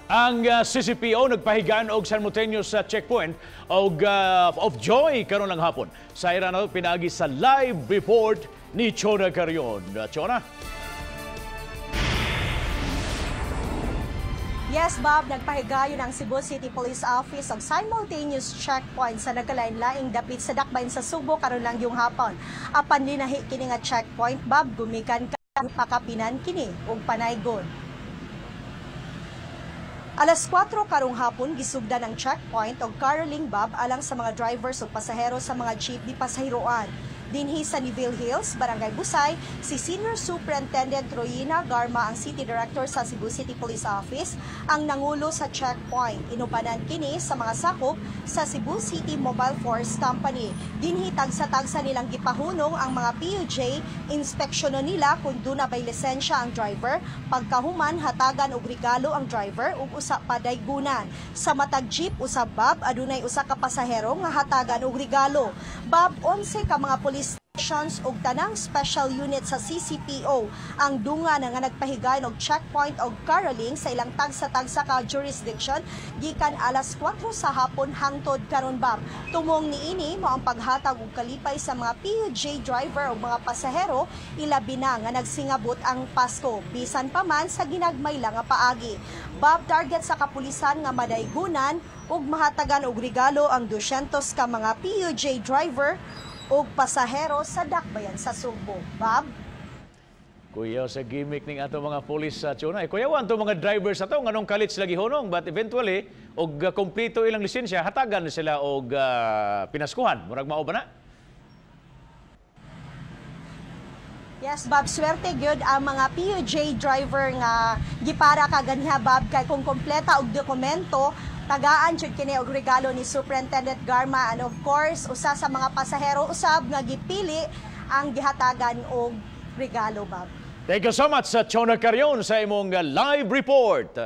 Ang CCPO nagpahigaan og simultaneous checkpoint of joy karon lang hapon. Sa irano pinagi sa live report ni Chona Carion. Chona? Yes, Bob, nagpahigayon ang Cebu City Police Office og simultaneous checkpoint sa nagkalain-laing dapit sa dakbayn sa Subo karon lang yung hapon. Apan dinahi kini nga checkpoint, Bob, gumikan ka pakapinan kini og panaygon. Alas 4 karong hapon gisugdan ang checkpoint og caroling, Bob, alang sa mga drivers ug pasahero sa mga jeepney pasahiroan. Dinhi sa Neville Hills, Barangay Busay, si Senior Superintendent Royina Garma, ang City Director sa Cebu City Police Office, ang nangulo sa checkpoint. Inupanan kini sa mga sakop sa Cebu City Mobile Force Company. Dinhi tagsa-tagsa nilang gipahunong ang mga PUJ, inspeksyonon nila kung duna bay lisensya ang driver, pagkahuman hatagan og regalo ang driver ug usa pa daygunan. Sa matag jeep usab, Bob, adunay usa ka pasahero nga hatagan og regalo. Bob, 11 ka mga police stations ug tanang special unit sa CCPO ang dunga na nga nagpahigayon og checkpoint og caroling sa ilang tagsa-tagsa ka jurisdiction gikan alas 4 sa hapon hangtod karon, Bob. Tumong niini mao ang paghatag og kalipay sa mga PUJ driver ug mga pasahero, ilabi na nga nagsingabot ang Pasko bisan pa man sa ginagmay lang nga paagi. Bob, target sa kapulisan nga madaygunan ug mahatagan og regalo ang 200 ka mga PUJ driver o pasahero sa dakbayan sa Subo. Bob? Kuya, sa gimmick ning ato mga pulis sa Chona. Kuya, wan to mga drivers ato nganong kalit sila gihunong, but eventually og kompleto ilang lisensya hatagan na sila og pinaskuhan. Murag mao ba na? Yes, Bob, swerte gyud ang mga PUJ driver nga gipara kaganiha, Bob, kay kung kompleta og dokumento tagaan jud kini og regalo ni Superintendent Garma, and of course usa sa mga pasahero usab nga gipili ang gihatagan og regalo, Bob. Thank you so much sa Chona Carion sa imong live report.